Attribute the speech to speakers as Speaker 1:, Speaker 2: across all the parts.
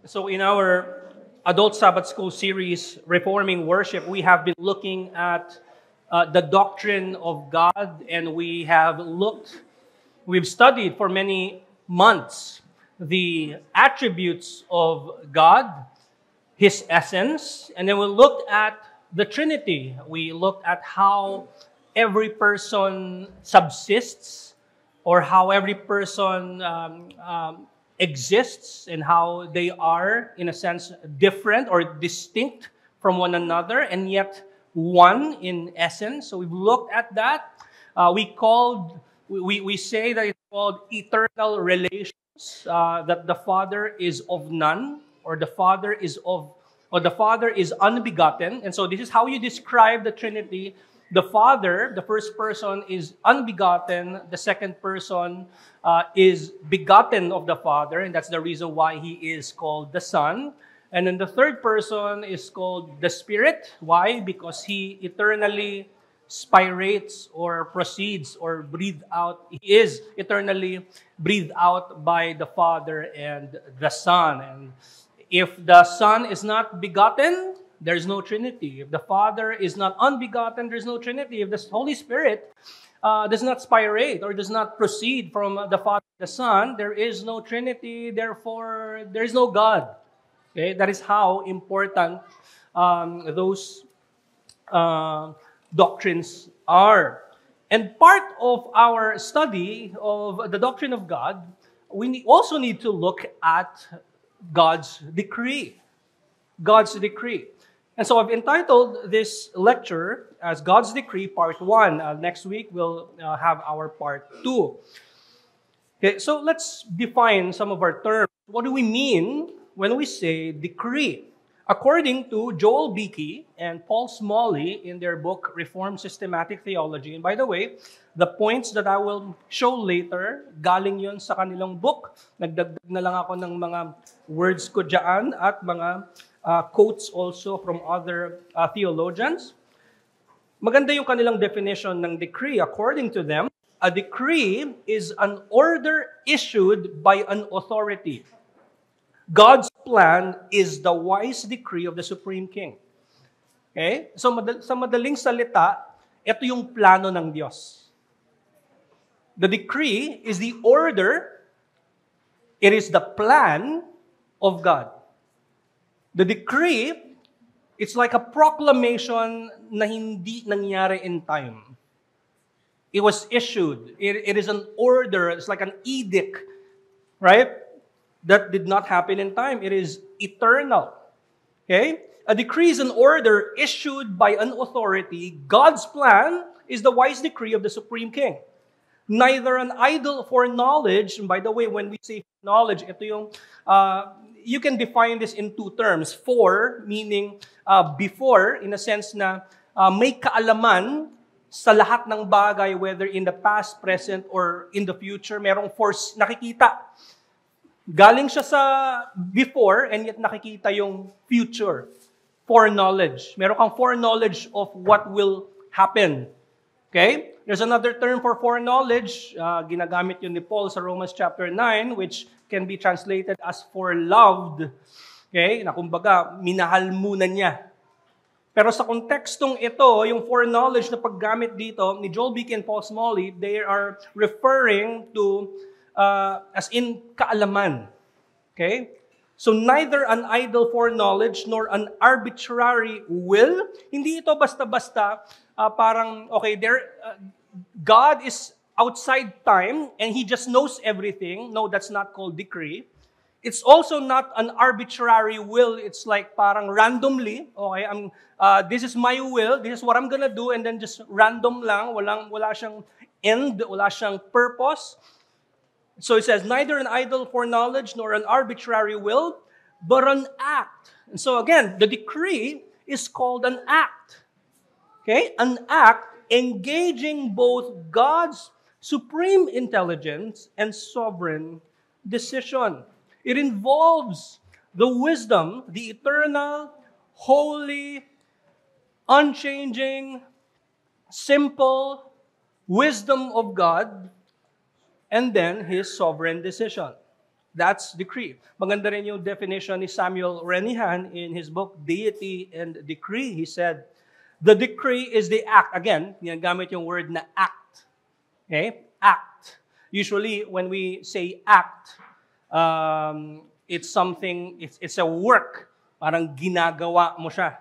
Speaker 1: So in our Adult Sabbath School series, Reforming Worship, we have been looking at the doctrine of God, and we've studied for many months the attributes of God, His essence, and then we looked at the Trinity. We looked at how every person subsists, or how every person exists, and how they are, in a sense, different or distinct from one another, and yet one in essence. So we've looked at that. We say that it's called eternal relations. That the Father is of none, or the Father is unbegotten. And so this is how you describe the Trinity. The Father, the first person, is unbegotten. The second person is begotten of the Father, and that's the reason why He is called the Son. And then the third person is called the Spirit. Why? Because He eternally spirates or proceeds or breathed out. He is eternally breathed out by the Father and the Son. And if the Son is not begotten, there's no Trinity. If the Father is not unbegotten, there's no Trinity. If the Holy Spirit does not spirate or does not proceed from the Father and the Son, there is no Trinity. Therefore, there is no God. Okay, that is how important those doctrines are. And part of our study of the doctrine of God, we also need to look at God's decree. God's decree. And so I've entitled this lecture as God's Decree, Part 1. Next week, we'll have our Part 2. Okay, so let's define some of our terms. What do we mean when we say decree? According to Joel Beeke and Paul Smalley in their book, Reformed Systematic Theology, and by the way, the points that I will show later, galing yun sa kanilang book. Nagdagdag na lang ako ng mga words ko dyan at mga quotes also from other theologians. Maganda yung kanilang definition ng decree. According to them, a decree is an order issued by an authority. God's plan is the wise decree of the Supreme King. Okay? So sa madaling salita, ito yung plano ng Diyos. The decree is the order, it is the plan of God. The decree, it's like a proclamation na hindi nangyari in time. It was issued. It is an order. It's like an edict, right? That did not happen in time. It is eternal. Okay? A decree is an order issued by an authority. God's plan is the wise decree of the Supreme King. Neither an idol for knowledge, and by the way, when we say knowledge, ito yung, you can define this in two terms. For, meaning before, in a sense na may kaalaman sa lahat ng bagay, whether in the past, present, or in the future. Merong force nakikita. Galing siya sa before, and yet nakikita yung future. Foreknowledge. Meron kang foreknowledge of what will happen. Okay? There's another term for foreknowledge. Ginagamit yun ni Paul sa Romans chapter 9, which can be translated as foreloved. Okay? Na kumbaga, minahal muna niya. Pero sa kontekstong ito, yung foreknowledge na paggamit dito ni Joel Beeke and Paul Smalley, they are referring to as in kaalaman. Okay? So neither an idle foreknowledge nor an arbitrary will. Hindi ito basta-basta parang, okay, God is outside time and He just knows everything. No, that's not called decree. It's also not an arbitrary will. It's like parang randomly, okay, this is my will, this is what I'm gonna do, and then just random lang, wala siyang end, wala siyang purpose. So it says, neither an idle foreknowledge nor an arbitrary will, but an act. And so again, the decree is called an act. Okay? An act engaging both God's supreme intelligence and sovereign decision. It involves the wisdom, the eternal, holy, unchanging, simple wisdom of God, and then His sovereign decision. That's decree. Maganda rin yung definition ni Samuel Renihan in his book, Deity and Decree. He said, the decree is the act. Again, ginagamit yung word na act. Okay? Act. Usually, when we say act, it's something, it's a work. Parang ginagawa mo siya.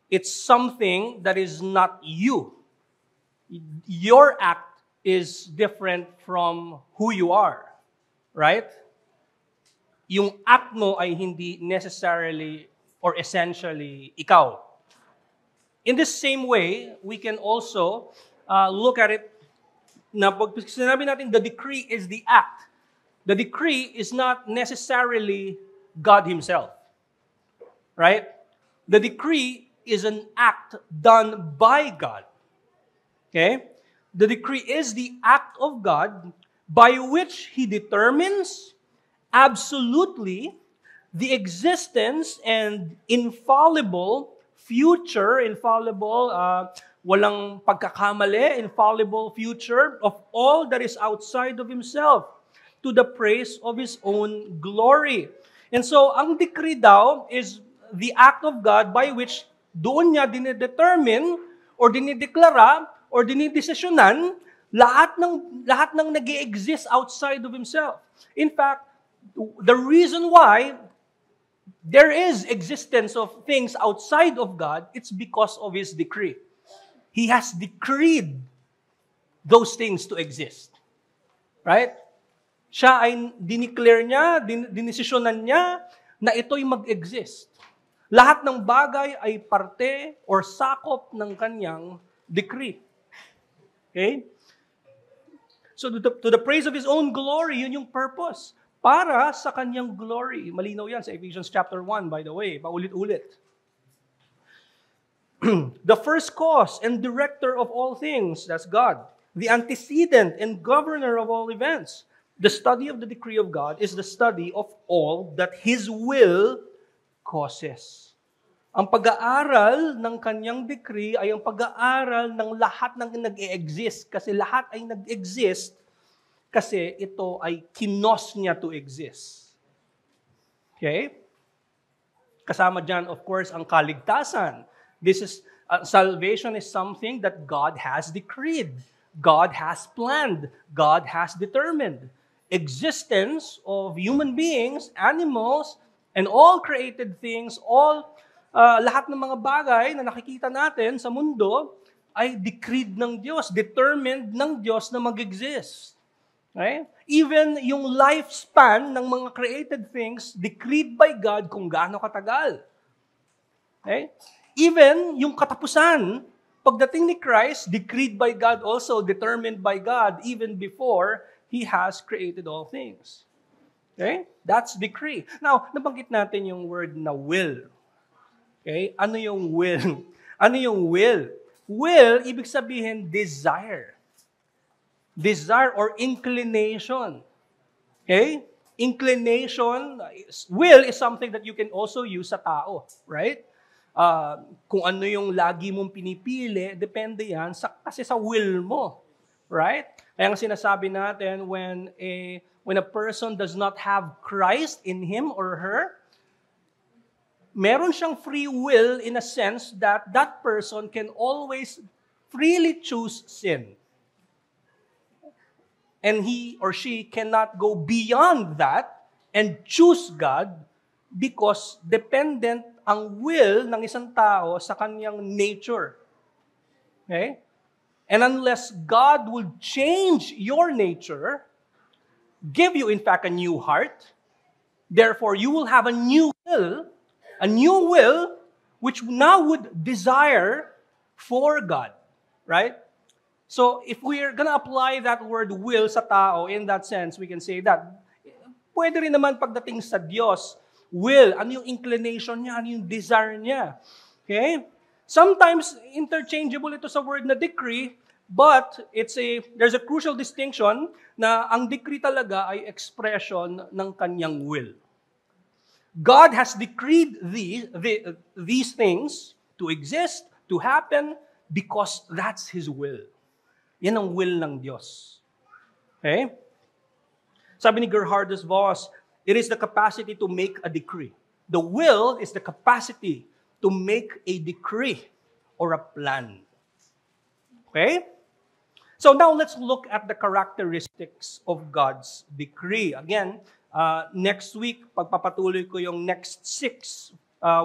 Speaker 1: It's something that is not you. Your act is different from who you are. Right? Yung act mo ay hindi necessarily or essentially ikaw. In the same way, we can also look at it na pag sinabi natin the decree is the act. The decree is not necessarily God Himself. Right? The decree is an act done by God. Okay? The decree is the act of God by which He determines absolutely the existence and infallible future, walang pagkakamali, infallible future of all that is outside of Himself to the praise of His own glory. And so, ang decree daw is the act of God by which doon niya dinedetermine or dinideklara or dinidesisyonan lahat ng nag-i-exist outside of Himself. In fact, the reason why there is existence of things outside of God, it's because of His decree. He has decreed those things to exist. Right? Siya ay dineclare niya, dinesisyonan niya na ito'y mag-exist. Lahat ng bagay ay parte or sakop ng kanyang decree. Okay? So to the praise of His own glory, yun yung purpose. Para sa kanyang glory. Malinaw yan sa Ephesians chapter 1, by the way. Paulit-ulit. The first cause and director of all things, that's God. The antecedent and governor of all events. The study of the decree of God is the study of all that His will causes. Ang pag-aaral ng kanyang decree ay ang pag-aaral ng lahat ng nag-e-exist. Kasi lahat ay nag-exist kasi ito ay kinos niya to exist. Okay? Kasama dyan, of course, ang kaligtasan. Salvation is something that God has decreed. God has planned. God has determined. Existence of human beings, animals, and all created things, lahat ng mga bagay na nakikita natin sa mundo ay decreed ng Diyos, determined ng Diyos na mag-exist. Okay? Even yung lifespan ng mga created things, decreed by God kung gaano katagal. Okay? Even yung katapusan, pagdating ni Christ, decreed by God also, determined by God even before He has created all things. Okay? That's decree. Now, nabanggit natin yung word na will. Okay? Ano yung will? Ano yung will? Will, ibig sabihin, desire. Desire or inclination. Okay? Inclination, will is something that you can also use sa tao. Right? Kung ano yung lagi mong pinipili, depende yan kasi sa will mo. Right? Kaya nga sinasabi natin, when a person does not have Christ in him or her, meron siyang free will in a sense that that person can always freely choose sin. And he or she cannot go beyond that and choose God because dependent ang will ng isang tao sa kanyang nature. Okay? And unless God will change your nature, give you in fact a new heart, therefore you will have a new will which now would desire for God. Right? So, if we're gonna apply that word will sa tao, in that sense, we can say that, pwede rin naman pagdating sa Diyos, will, ano yung inclination niya, ano yung desire niya. Okay? Sometimes, interchangeable ito sa word na decree, but there's a crucial distinction na ang decree talaga ay expression ng kanyang will. God has decreed these things to exist, to happen, because that's His will. Yan ang will ng Diyos. Okay? Sabi ni Gerhardus Voss, It is the capacity to make a decree. The will is the capacity to make a decree or a plan. Okay? So now let's look at the characteristics of God's decree. Again, next week, pagpapatuloy ko yung next 6.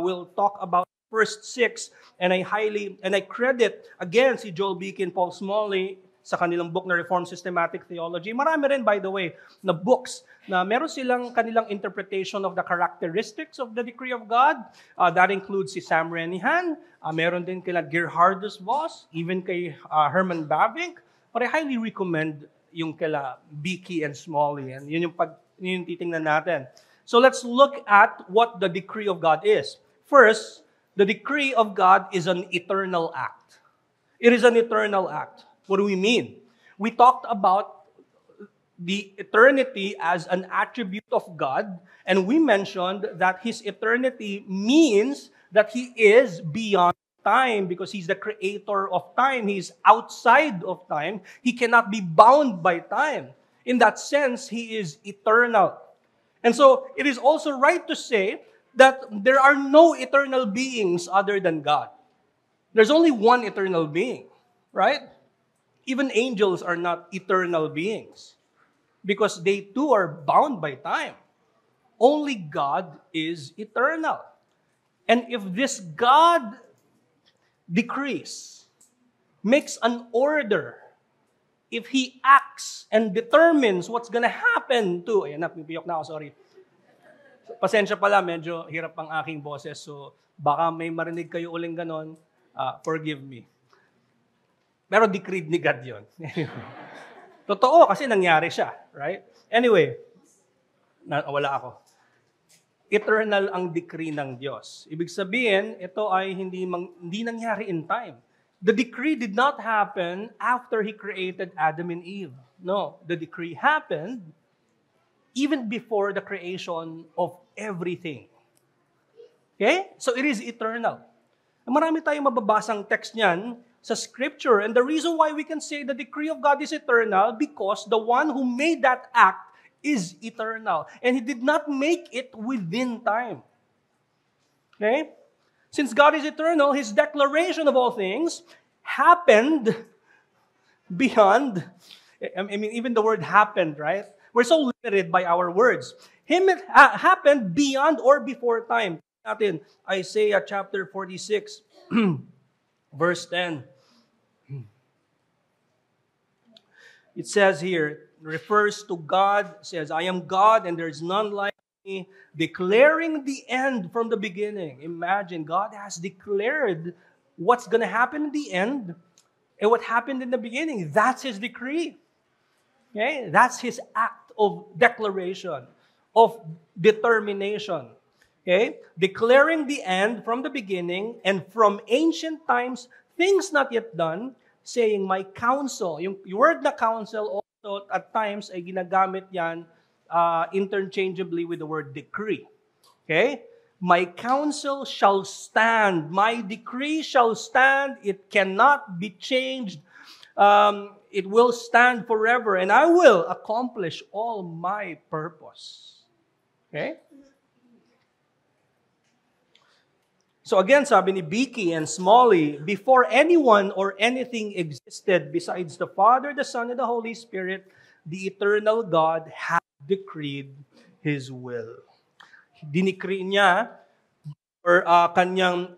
Speaker 1: We'll talk about first 6, and I credit again si Joel Beeke and Paul Smalley sa kanilang book na Reformed Systematic Theology. Marami rin, by the way, na books na meron silang kanilang interpretation of the characteristics of the decree of God. That includes si Sam Renihan, meron din kila Gerhardus Voss, even kay Herman Bavinck. But I highly recommend yung kila Beeke and Smalley. And yun yung titingnan natin. So let's look at what the decree of God is. First, the decree of God is an eternal act. It is an eternal act. What do we mean? We talked about the eternity as an attribute of God, and we mentioned that His eternity means that He is beyond time because He's the creator of time. He's outside of time. He cannot be bound by time. In that sense, He is eternal. And so, it is also right to say that there are no eternal beings other than God. There's only one eternal being, right? Even angels are not eternal beings because they too are bound by time. Only God is eternal. And if this God decrees, makes an order, if He acts and determines what's gonna happen to, ayan na, pipiyok na ako, sorry. Pasensya pala, medyo hirap ang aking boses, so baka may marinig kayo uling ganon, forgive me. Pero decreed ni God yun. Totoo, kasi nangyari siya, right? Anyway, wala ako. Eternal ang decree ng Diyos. Ibig sabihin, ito ay hindi nangyari in time. The decree did not happen after He created Adam and Eve. No, the decree happened even before the creation of everything. Okay? So it is eternal. Marami tayong mababasang text niyan sa Scripture. And the reason why we can say the decree of God is eternal because the one who made that act is eternal. And He did not make it within time. Okay? Since God is eternal, His declaration of all things happened beyond, even the word happened, right? We're so limited by our words. It happened beyond or before time. Natin, Isaiah chapter 46, verse 10. It says here, refers to God, says, I am God and there is none like me, declaring the end from the beginning. Imagine, God has declared what's going to happen in the end and what happened in the beginning. That's His decree. Okay? That's His act of declaration, of determination. Okay? Declaring the end from the beginning and from ancient times, things not yet done, saying, my counsel. Yung word na counsel also at times ay ginagamit yan interchangeably with the word decree. Okay? My counsel shall stand. My decree shall stand. It cannot be changed. It will stand forever. And I will accomplish all my purpose. Okay? So again, sabi ni Beeke and Smalley, before anyone or anything existed besides the Father, the Son, and the Holy Spirit, the eternal God had decreed His will. Dinikri niya or kanyang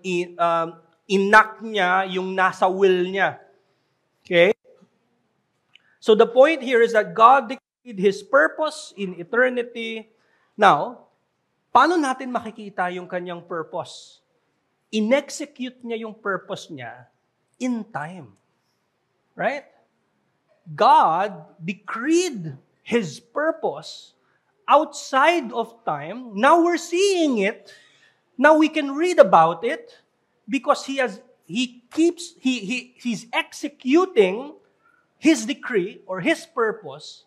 Speaker 1: enact niya yung nasa will niya. Okay? So the point here is that God decreed His purpose in eternity. Now, paano natin makikita yung kanyang purpose? In-execute niya yung purpose niya in time. Right? God decreed His purpose outside of time. Now we're seeing it. Now we can read about it because He's executing His decree or His purpose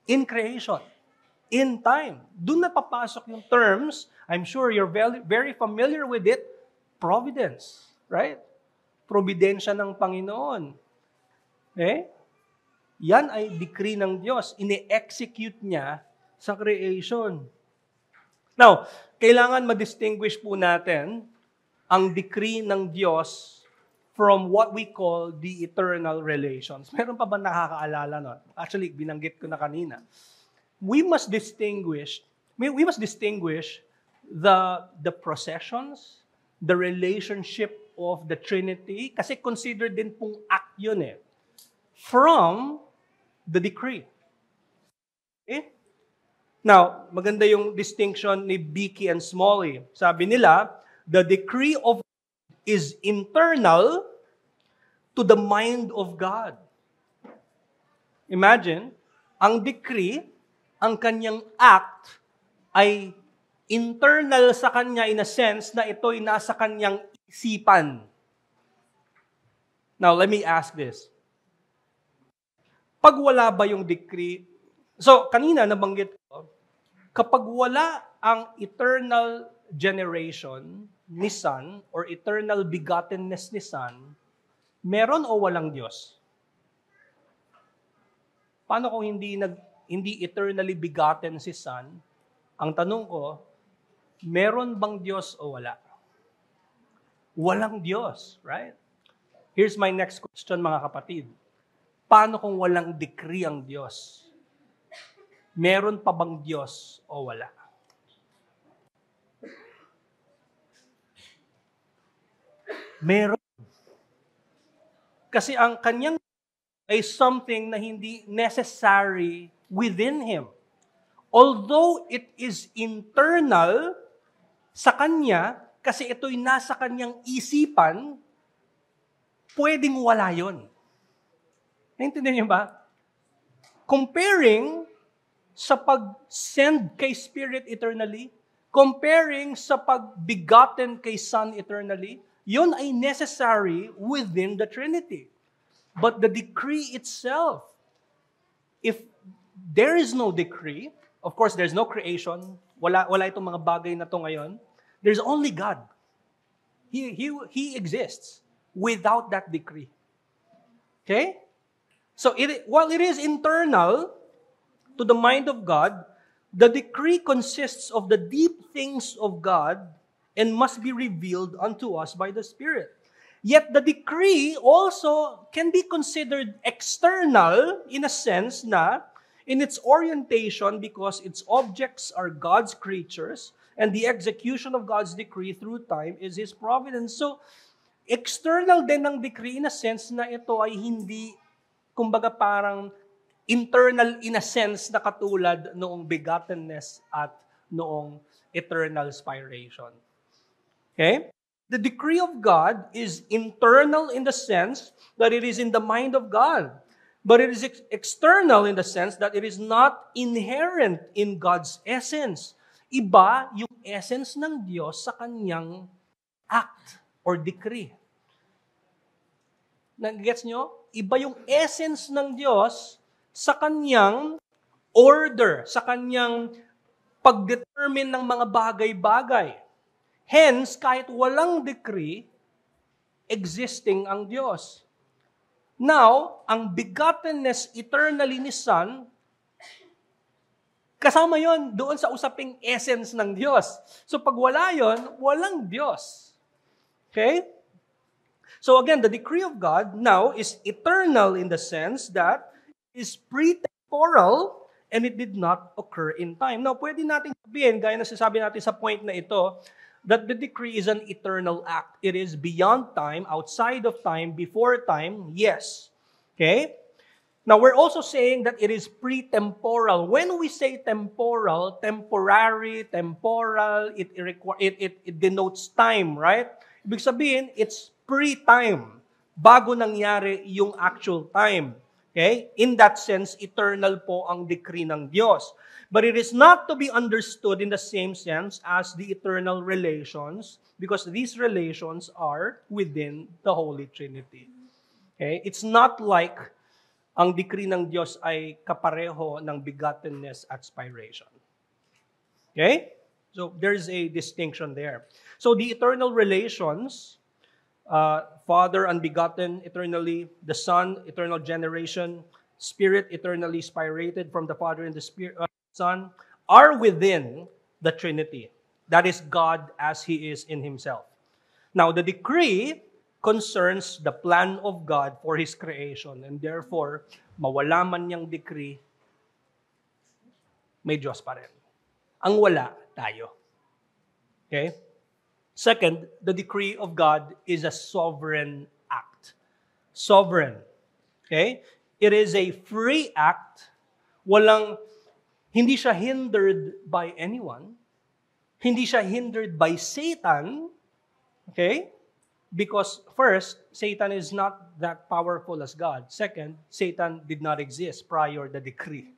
Speaker 1: in creation, in time. Doon na papasok yung terms, I'm sure you're very, very familiar with it, providence, right? Providensya ng Panginoon. Okay? Yan ay decree ng Diyos. Ine-execute niya sa creation. Now, kailangan ma-distinguish po natin ang decree ng Diyos from what we call the eternal relations. Meron pa ba nakakaalala nun? Actually, binanggit ko na kanina. We must distinguish the processions, the relationship of the Trinity, kasi considered din pong act yun from the decree. Okay? Now, maganda yung distinction ni Beeke and Smalley. Sabi nila, the decree of is internal to the mind of God. Imagine, ang decree, ang kanyang act, ay internal sa kanya in a sense na ito'y nasa kanyang isipan. Now, let me ask this. Pag wala ba yung decree, so kanina nabanggit ko, kapag wala ang eternal generation ni Son or eternal begottenness ni Son, meron o walang Diyos? Paano kung hindi eternally begotten si Son? Ang tanong ko, meron bang Diyos o wala? Walang Diyos, right? Here's my next question, mga kapatid. Paano kung walang decree ang Diyos? Meron pa bang Diyos o wala? Meron. Kasi ang kanyang ay something na hindi necessary within Him. Although it is internal sa Kanya, kasi ito'y nasa Kanyang isipan, pwedeng wala yun. Naintindihan niyo ba? Comparing sa pag-send kay Spirit eternally, comparing sa pag-begotten kay Son eternally, yun ay necessary within the Trinity. But the decree itself, if there is no decree, of course, there's no creation, wala itong mga bagay na to ngayon, there's only God. He exists without that decree. Okay? So, while it is internal to the mind of God, the decree consists of the deep things of God and must be revealed unto us by the Spirit. Yet the decree also can be considered external in a sense na in its orientation because its objects are God's creatures and the execution of God's decree through time is His providence. So, external din ng decree in a sense na ito ay hindi, kumbaga parang internal in a sense na katulad noong begottenness at noong eternal spiration. Okay? The decree of God is internal in the sense that it is in the mind of God. But it is external in the sense that it is not inherent in God's essence. Iba yung essence ng Diyos sa kanyang act or decree. Nag-gets nyo? Iba yung essence ng Diyos sa kanyang order, sa kanyang pag-determine ng mga bagay-bagay. Hence, kahit walang decree, existing ang Diyos. Now, ang begottenness eternally ni Son, kasama yon doon sa usaping essence ng Diyos. So pag wala yon, walang Diyos. Okay? So again, the decree of God now is eternal in the sense that it is pre-temporal and it did not occur in time. Now, pwede natin sabihin, gaya na sinasabi natin sa point na ito, that the decree is an eternal act. It is beyond time, outside of time, before time, yes. Okay? Now, we're also saying that it is pre-temporal. When we say temporal, temporary, temporal, it denotes time, right? Ibig sabihin, it's pre-time, bago nangyari yung actual time. Okay? In that sense, eternal po ang decree ng Diyos. But it is not to be understood in the same sense as the eternal relations because these relations are within the Holy Trinity. Okay? It's not like ang decree ng Diyos ay kapareho ng begottenness at spiration. Okay? So there's a distinction there. So the eternal relations, Father unbegotten eternally, the Son, eternal generation, Spirit eternally spirated from the Father and the Spirit, Son, are within the Trinity. That is God as He is in Himself. Now, the decree concerns the plan of God for His creation. And therefore, mawala man niyang decree, may Diyos pa rin. Ang wala, tayo. Okay? Second, the decree of God is a sovereign act. Sovereign. Okay? It is a free act. Hindi siya hindered by anyone. Hindi siya hindered by Satan. Okay? Because first, Satan is not that powerful as God. Second, Satan did not exist prior the decree.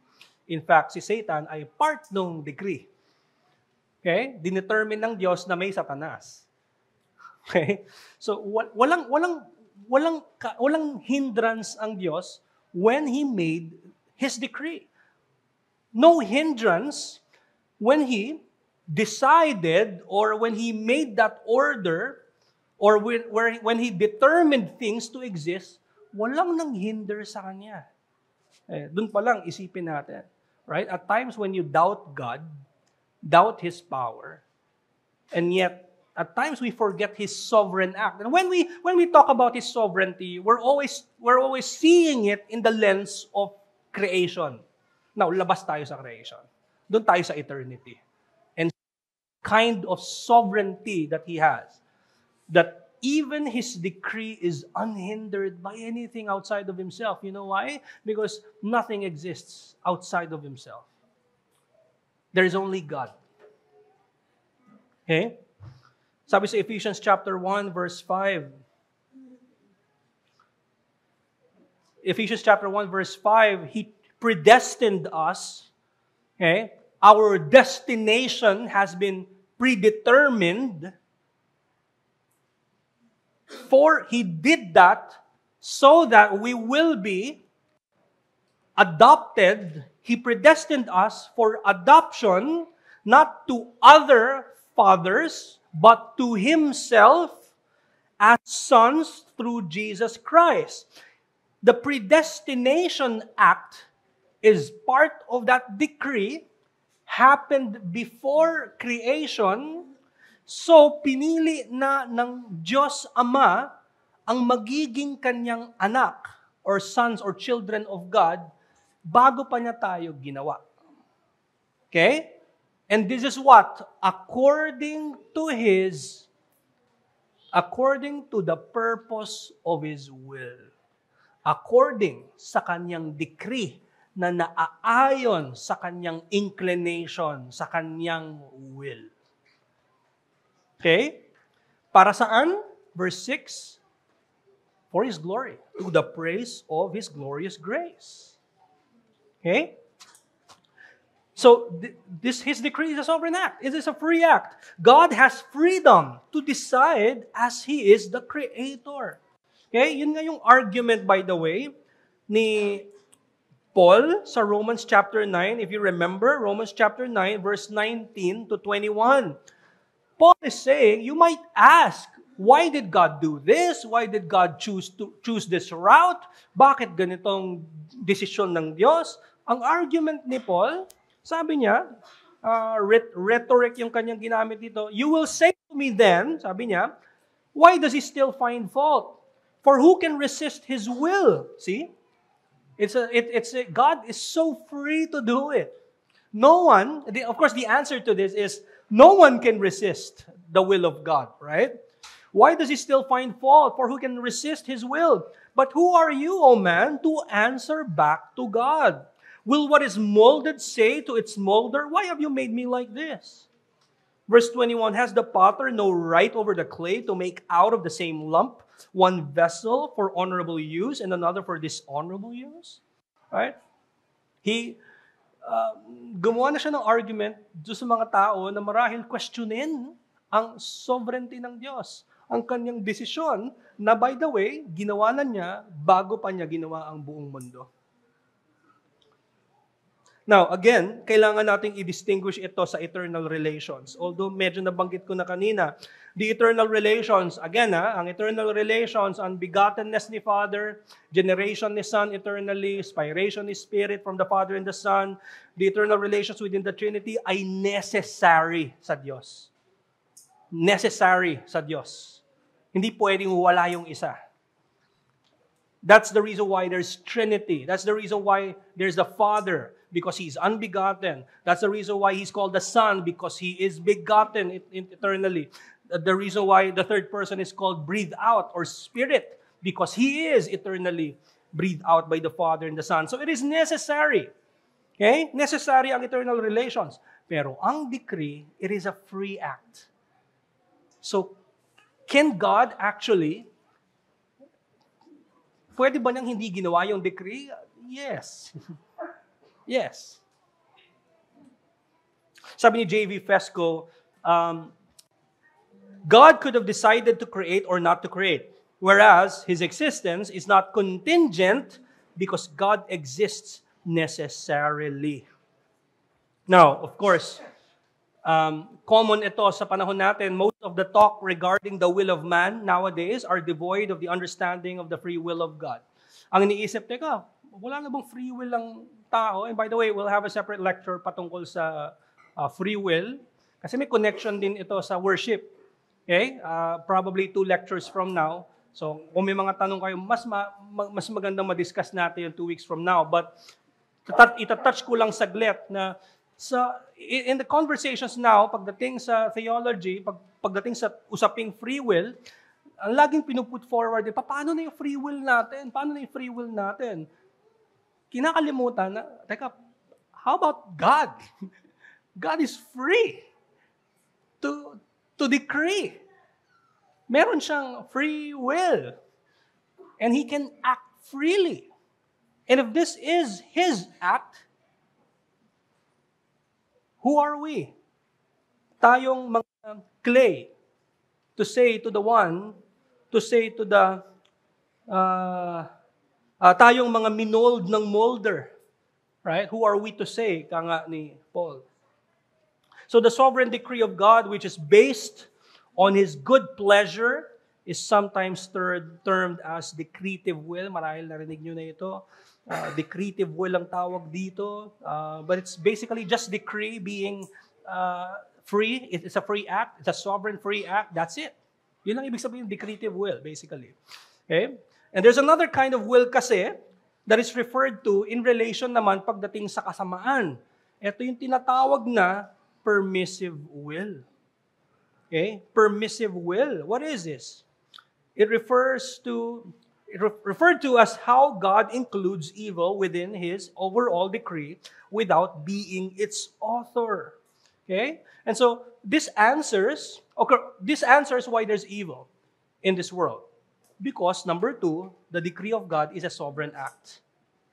Speaker 1: In fact, si Satan ay part ng decree. Okay? Dinetermine ng Diyos na may Satanas. Okay? So walang hindrance ang Diyos when He made His decree. No hindrance when He decided or when He made that order or when He determined things to exist, walang nang hinder sa Kanya. Doon pa lang isipin natin. Right? At times when you doubt God, doubt His power, and yet at times we forget His sovereign act. And when we talk about His sovereignty, we're always seeing it in the lens of creation. Now, labas tayo sa creation. Doon tayo sa eternity. And kind of sovereignty that He has, that even His decree is unhindered by anything outside of Himself. You know why? Because nothing exists outside of Himself. There is only God. Okay? Sabi sa Ephesians chapter 1, verse 5. Ephesians chapter 1, verse 5, He predestined us. Okay? Our destination has been predetermined. For He did that so that we will be adopted. He predestined us for adoption, not to other fathers, but to Himself as sons through Jesus Christ. The predestination act is part of that decree, happened before creation. So, pinili na ng Diyos Ama ang magiging Kanyang anak or sons or children of God bago pa niya tayo ginawa. Okay? And this is what? According to the purpose of His will. According sa Kanyang decree na naaayon sa Kanyang inclination, sa Kanyang will. Okay? Para saan? Verse 6, for His glory, to the praise of His glorious grace. Okay? So, His decree is a sovereign act. It is a free act. God has freedom to decide as He is the Creator. Okay? Yun nga yung argument, by the way, ni Paul sa Romans chapter 9. If you remember, Romans chapter 9, verse 19 to 21. Paul is saying, you might ask, why did God do this? Why did God choose this route? Bakit ganitong desisyon ng Diyos? Ang argument ni Paul, sabi niya, rhetoric yung kanyang ginamit dito, you will say to me then, sabi niya, why does He still find fault? For who can resist His will? See? God is so free to do it. No one, of course the answer to this is, no one can resist the will of God, right? Why does He still find fault? For who can resist His will? But who are you, O man, to answer back to God? Will what is molded say to its molder, why have you made me like this? Verse 21, has the potter no right over the clay to make out of the same lump one vessel for honorable use and another for dishonorable use? Right? Gumawa na siya ng argument doon sa mga tao na marahil questionin ang sovereignty ng Diyos. Ang kanyang desisyon na, by the way, ginawa na niya bago pa niya ginawa ang buong mundo. Now, again, kailangan nating i-distinguish ito sa eternal relations. Although medyo nabanggit ko na kanina, the eternal relations, again, ang eternal relations, unbegottenness ni Father, generation ni Son eternally, spiration ni Spirit from the Father and the Son, the eternal relations within the Trinity ay necessary sa Diyos. Necessary sa Diyos. Hindi pwedeng wala yung isa. That's the reason why there's Trinity. That's the reason why there's the Father, because He's unbegotten. That's the reason why He's called the Son, because He is begotten eternally. The reason why the third person is called breathed out or Spirit, because He is eternally breathed out by the Father and the Son. So it is necessary. Okay? Necessary ang eternal relations. Pero ang decree, it is a free act. So, can God actually, pwede ba niyang hindi ginawa yung decree? Yes. Yes. Sabi ni J.V. Fesco, God could have decided to create or not to create, whereas His existence is not contingent because God exists necessarily. Now, of course, common ito sa panahon natin. Most of the talk regarding the will of man nowadays are devoid of the understanding of the free will of God. Ang iniisip, teka, wala na bang free will ang tao? And by the way, we'll have a separate lecture patungkol sa free will. Kasi may connection din ito sa worship. Okay? Probably 2 lectures from now. So, kung may mga tanong kayo, mas magandang ma-discuss natin yung 2 weeks from now. But, itatouch ko lang saglit na in the conversations now, pagdating sa theology, pagdating sa usaping free will, ang laging pinuput forward, paano na yung free will natin? Paano na yung free will natin? Kinakalimutan na, teka, how about God? God is free to decree. Meron siyang free will. And He can act freely. And if this is His act, who are we? Tayong mga clay to say to the one, to say to the, tayong mga minold ng molder. Right? Who are we to say? Kanga ni Paul. So the sovereign decree of God, which is based on His good pleasure, is sometimes termed as decretive will. Marahil narinig nyo na ito. Decretive will ang tawag dito. But it's basically just decree being free. It's a free act. It's a sovereign free act. That's it. Yun lang ibig sabihin, decretive will, basically. Okay? And there's another kind of will kasi that is referred to in relation naman pagdating sa kasamaan. Ito yung tinatawag na permissive will. Okay? Permissive will. What is this? It referred to as how God includes evil within His overall decree without being its author. Okay? And so, this answers why there's evil in this world. Because, number 2, the decree of God is a sovereign act.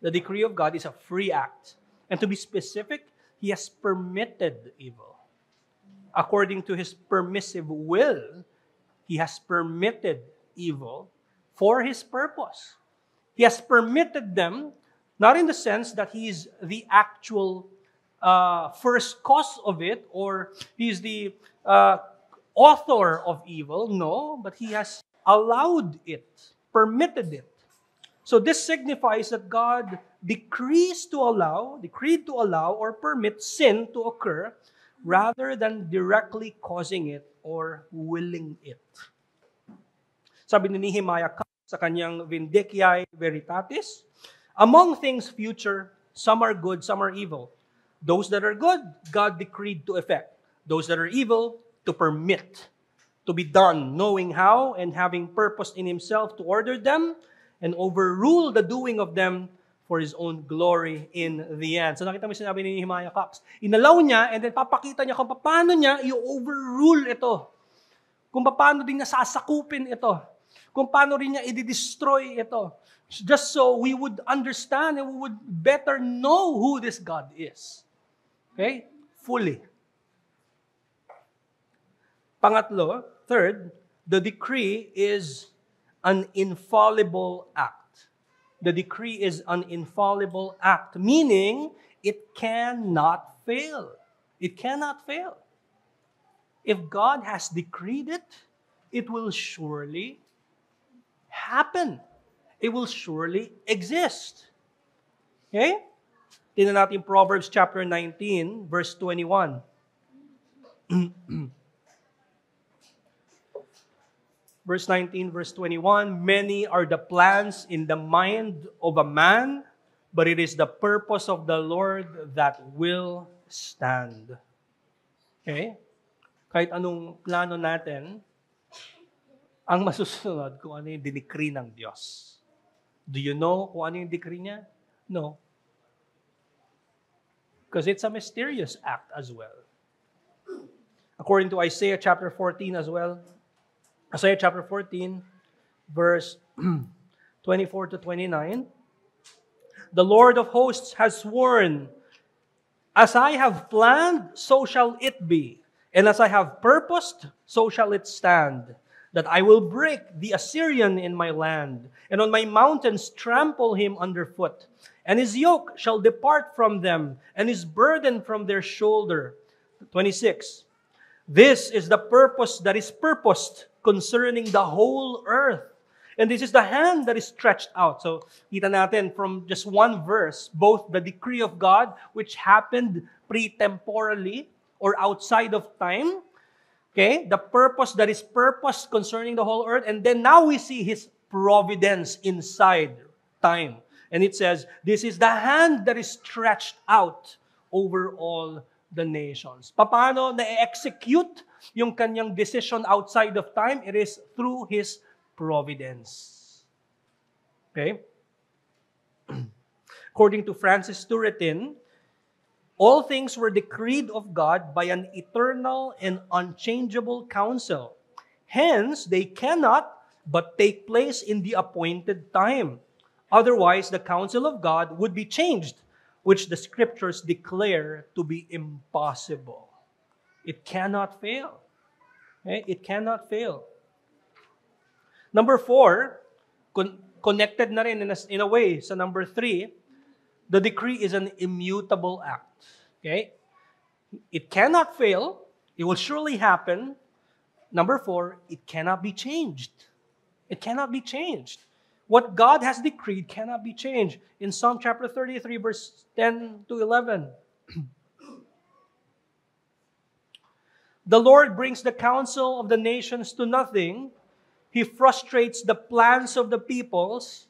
Speaker 1: The decree of God is a free act. And to be specific, He has permitted evil. According to His permissive will, He has permitted evil for His purpose. He has permitted them, not in the sense that He is the actual first cause of it, or He is the author of evil. No, but He has allowed it, permitted it. So this signifies that God decreed to allow, or permit sin to occur, rather than directly causing it or willing it. Sabi ni Nehemiah sa kanyang Vindiciae Veritatis, among things future, some are good, some are evil. Those that are good, God decreed to effect. Those that are evil, to permit, to be done, knowing how and having purpose in Himself to order them and overrule the doing of them for His own glory in the end. So nakita mo sinabi ni Nehemiah Cox. Inalaw niya and then papakita niya kung paano niya i-overrule ito. Kung paano din niya sasakupin ito. Kung paano rin niya i-destroy ito. Just so we would understand and we would better know who this God is. Okay? Fully. Pangatlo, third, the decree is an infallible act. The decree is an infallible act, meaning it cannot fail. It cannot fail. If God has decreed it, it will surely happen. It will surely exist. Okay? Tingnan natin Proverbs chapter 19, verse 21. Verse 19, verse 21, many are the plans in the mind of a man, but it is the purpose of the Lord that will stand. Okay? Kahit anong plano natin, ang masusunod kung ano yung dinikri ng Diyos. Do you know kung ano yung decree niya? No. Because it's a mysterious act as well. According to Isaiah chapter 14 as well, Isaiah chapter 14, verse 24 to 29, the Lord of hosts has sworn, as I have planned, so shall it be. And as I have purposed, so shall it stand. That I will break the Assyrian in my land, and on my mountains trample him underfoot. And his yoke shall depart from them, and his burden from their shoulder. 26. This is the purpose that is purposed concerning the whole earth. And this is the hand that is stretched out. So, kita natin from just one verse, both the decree of God, which happened pre-temporally or outside of time, okay, the purpose that is purposed concerning the whole earth, and then now we see His providence inside time. And it says, this is the hand that is stretched out over all the nations. Paano na-execute yung kanyang decision outside of time? It is through His providence. Okay? According to Francis Turretin, all things were decreed of God by an eternal and unchangeable counsel. Hence, they cannot but take place in the appointed time. Otherwise, the counsel of God would be changed, which the Scriptures declare to be impossible. It cannot fail. Okay? It cannot fail. Number 4, connected na rin in a way sa number 3, the decree is an immutable act. Okay? It cannot fail. It will surely happen. Number 4, it cannot be changed. It cannot be changed. What God has decreed cannot be changed. In Psalm chapter 33, verse 10 to 11, the Lord brings the counsel of the nations to nothing. He frustrates the plans of the peoples.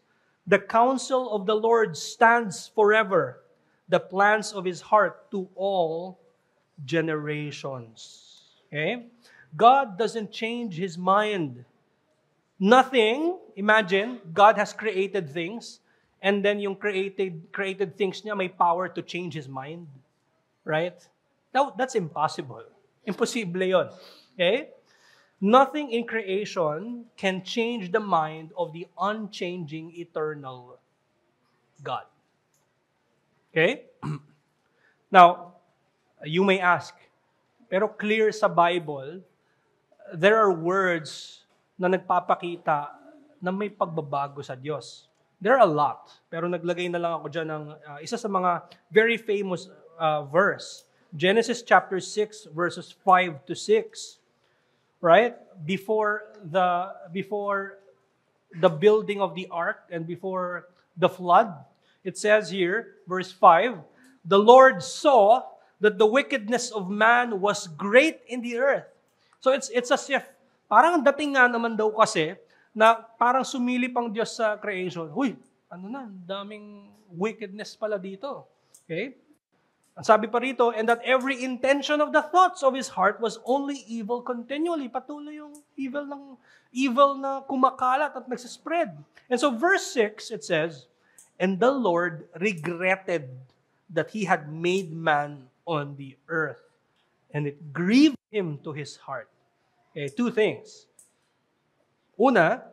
Speaker 1: The counsel of the Lord stands forever, the plans of His heart to all generations. Okay? God doesn't change His mind. Nothing, imagine, God has created things, and then yung created things niya may power to change His mind. Right? That's impossible. Imposible yun. Okay? Nothing in creation can change the mind of the unchanging, eternal God. Okay? Now, you may ask, pero clear sa Bible, there are words na nagpapakita na may pagbabago sa Diyos. There are a lot, pero naglagay na lang ako dyan ng isa sa mga very famous verse. Genesis chapter 6, verses 5 to 6. Right? Before the building of the ark and before the flood, it says here, verse 5, the Lord saw that the wickedness of man was great in the earth. So it's as if, parang dating nga naman daw kasi, na parang sumilip ang Diyos sa creation. Huy, daming wickedness pala dito. Okay? Ang sabi pa rito, and that every intention of the thoughts of his heart was only evil continually. Patuloy yung evil na kumakalat at nagsispread. And so verse 6, it says, and the Lord regretted that He had made man on the earth, and it grieved Him to His heart. Okay, two things. Una,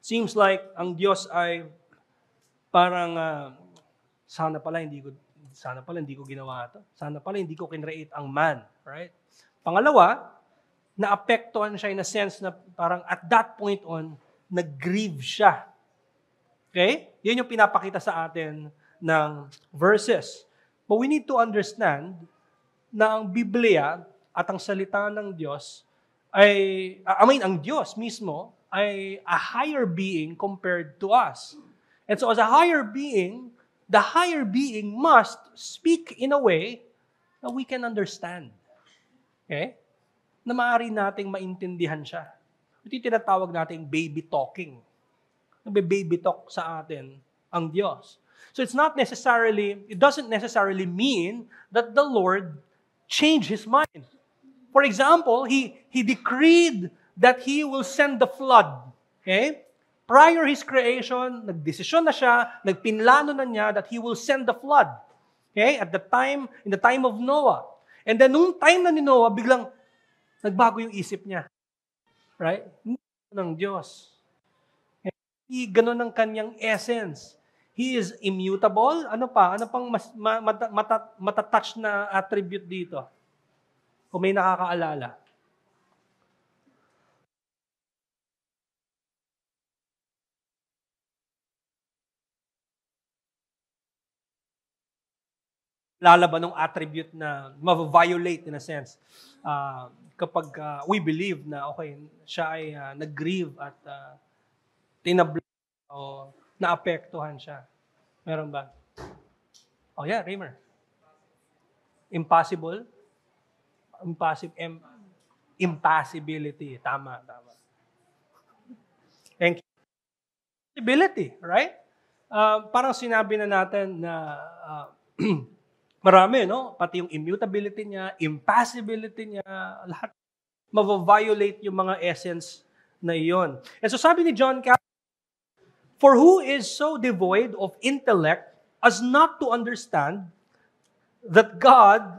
Speaker 1: seems like ang Diyos ay parang sana pala hindi ko ginawa ito. Sana pala hindi ko kinreate ang man. Right? Pangalawa, naapektuhan siya in a sense na parang at that point on, nag-grieve siya. Okay? Yun yung pinapakita sa atin ng verses. But we need to understand na ang Biblia at ang salita ng Diyos ang Diyos mismo ay a higher being compared to us. And so as a higher being, the higher being must speak in a way that we can understand. Okay? Na maaari nating maintindihan siya. Ito yung tinatawag nating baby talking. Nagbe-baby talk sa atin ang Diyos. So it doesn't necessarily mean that the Lord changed His mind. For example, He decreed that He will send the flood. Okay? Prior His creation, nagdesisyon na siya, nagpinlano na niya that He will send the flood. Okay? In the time of Noah. And then nung time na ni Noah, biglang nagbago yung isip niya. Right? Hindi ng Diyos. Hindi ganun ang kanyang essence. He is immutable. Ano pa? Ano pang matatouch na attribute dito? Kung may nakakaalala. Lalaban ng attribute na ma-violate in a sense. Kapag we believe na okay, siya ay nag-grieve at tinabla o naapektuhan siya. Meron ba? Oh yeah, Raymer. Impassibility. Tama. Thank you. Impassibility, right? Parang sinabi na natin na marami, no? Pati yung immutability niya, impassibility niya, lahat ma-violate yung mga essence na iyon. And so sabi ni John Calvin, for who is so devoid of intellect as not to understand that God,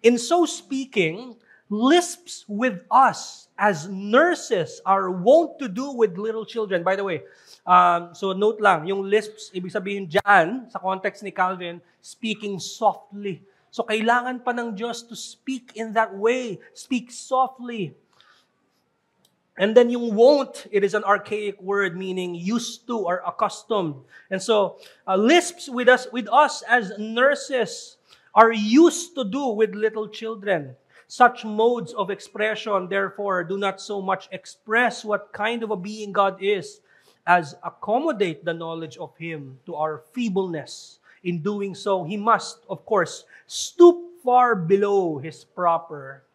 Speaker 1: in so speaking, lisps with us as nurses are wont to do with little children. By the way, so note lang, yung lisps, ibig sabihin dyan, sa context ni Calvin, speaking softly. So kailangan pa ng Diyos to speak in that way, speak softly. And then yung wont, it is an archaic word meaning used to or accustomed. And so lisps with us as nurses are used to do with little children. Such modes of expression, therefore, do not so much express what kind of a being God is, as accommodate the knowledge of Him to our feebleness. In doing so, He must, of course, stoop far below His proper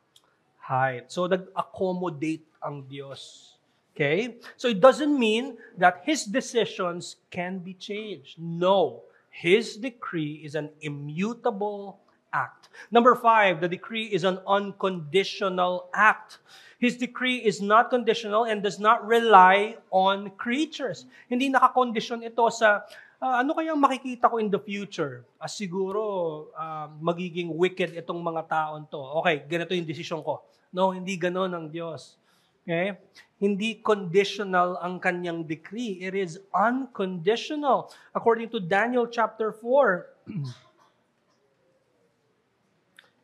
Speaker 1: height. So, nag-accommodate ang Diyos. Okay? So, it doesn't mean that His decisions can be changed. No. His decree is an immutable act. Number 5, the decree is an unconditional act. His decree is not conditional and does not rely on creatures. Hindi nakakondisyon ito sa ano kayang makikita ko in the future? Siguro magiging wicked itong mga taon to. Okay, ganito yung desisyon ko. No, hindi ganon ang Diyos. Okay? Hindi conditional ang kanyang decree. It is unconditional. According to Daniel chapter 4,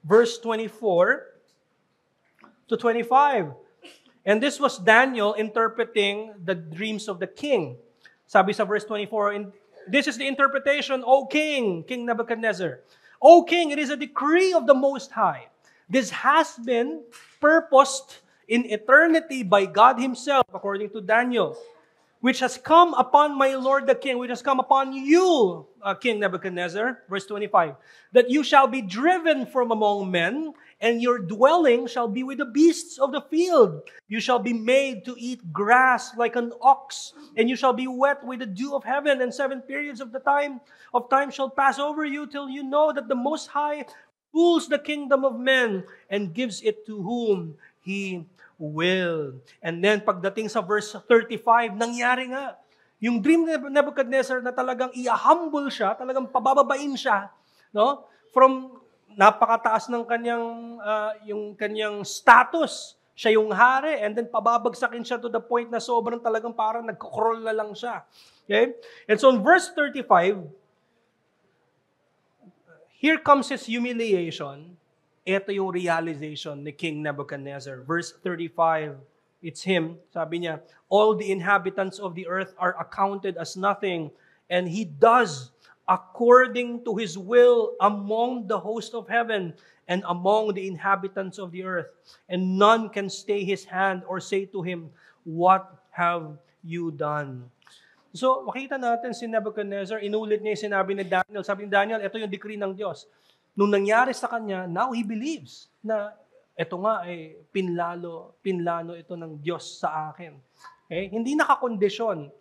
Speaker 1: verse 24 to 25. And this was Daniel interpreting the dreams of the king. Sabi sa verse 24, this is the interpretation, O king, King Nebuchadnezzar. O king, it is a decree of the Most High. This has been purposed in eternity by God Himself, according to Daniel, which has come upon my Lord the King, which has come upon you, King Nebuchadnezzar, verse 25, that you shall be driven from among men, and your dwelling shall be with the beasts of the field. You shall be made to eat grass like an ox, and you shall be wet with the dew of heaven, and 7 periods of time shall pass over you till you know that the Most High rules the kingdom of men and gives it to whom He will. And then pagdating sa verse 35, nangyari nga. Yung dream ni Nebuchadnezzar na talagang i-humble siya, talagang pabababain siya, no? From napakataas ng yung kanyang status. Siya yung hari, and then pababagsakin siya to the point na sobrang talagang parang nagko-crawl na lang siya. Okay? And so in verse 35, here comes his humiliation. Ito yung realization ni King Nebuchadnezzar. Verse 35, it's him. Sabi niya, all the inhabitants of the earth are accounted as nothing, and he does according to His will among the host of heaven and among the inhabitants of the earth. And none can stay His hand or say to Him, "What have you done?" So, makita natin si Nebuchadnezzar, inulit niya yung sinabi ni Daniel. Sabi ni Daniel, ito yung decree ng Diyos. Nung nangyari sa kanya, now he believes na ito nga ay pinlano ito ng Diyos sa akin. Okay? Hindi nakakondisyon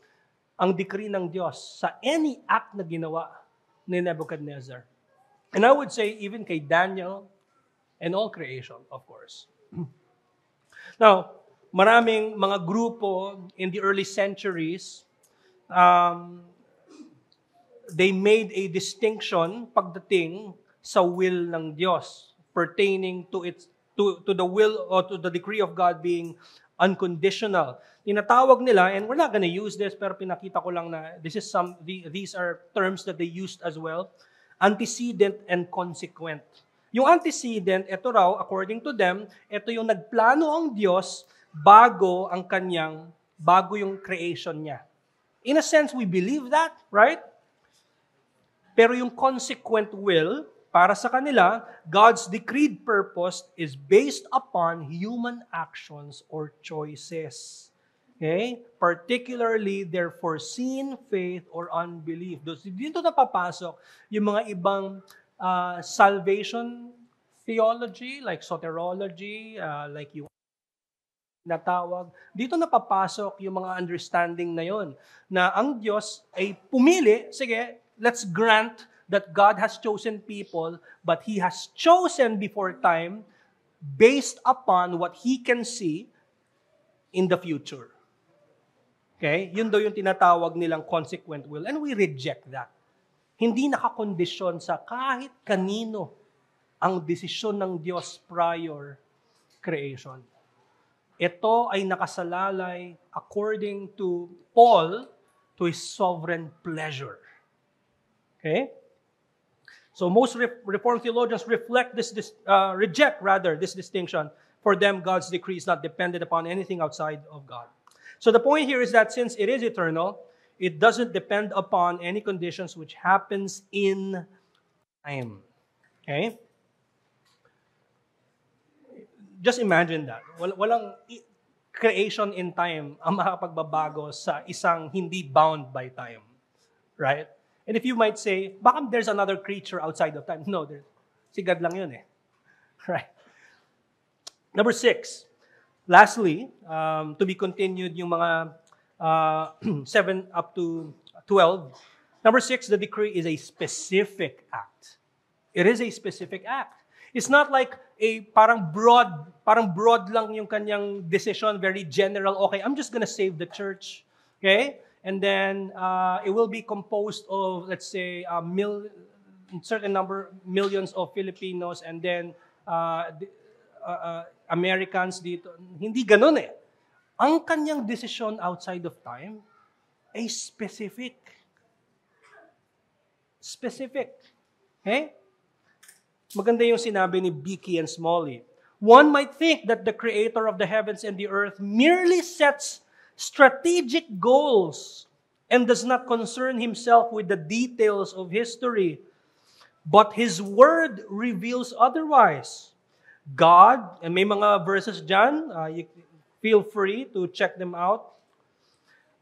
Speaker 1: ang decree ng Diyos sa any act na ginawa ni Nebuchadnezzar. And I would say even kay Daniel and all creation, of course. Now, maraming mga grupo in the early centuries, they made a distinction pagdating sa will ng Diyos pertaining to the will or to the decree of God being unconditional. Tinatawag nila, and we're not going to use this, pero pinakita ko lang na these are terms that they used as well, antecedent and consequent. Yung antecedent, ito raw, according to them, ito yung nagplano ang Diyos bago yung creation niya. In a sense, we believe that, right? Pero yung consequent will, para sa kanila, God's decreed purpose is based upon human actions or choices. Okay? Particularly their foreseen faith or unbelief. Dito na papasok yung mga ibang salvation theology, like soterology, like yung natawag. Dito na papasok yung mga understanding na yon, na ang Diyos ay pumili, sige, let's grant that God has chosen people, but He has chosen before time based upon what He can see in the future. Okay? Yun daw yung tinatawag nilang consequent will, and we reject that. Hindi nakakondisyon sa kahit kanino ang desisyon ng Diyos prior creation. Ito ay nakasalalay according to Paul to His sovereign pleasure. Okay? So most Reformed theologians reject this distinction. For them, God's decree is not dependent upon anything outside of God. So the point here is that since it is eternal, it doesn't depend upon any conditions which happens in time. Okay? Just imagine that. Walang creation in time ang makapagbabago sa isang hindi bound by time. Right? And if you might say, baka there's another creature outside of time. No, si God lang yun eh. Right? Number 6. Lastly, to be continued yung mga 7 up to 12. Number 6, the decree is a specific act. It is a specific act. It's not like parang broad lang yung kanyang decision, very general. Okay, I'm just gonna save the church. Okay? And then it will be composed of, let's say, millions of Filipinos and then Americans dito. Hindi ganun eh. Ang kanyang decision outside of time ay specific. Specific. Okay? Maganda yung sinabi ni Beeke and Smalley. One might think that the Creator of the heavens and the earth merely sets strategic goals and does not concern Himself with the details of history. But His Word reveals otherwise. God, and may mga verses dyan, you feel free to check them out.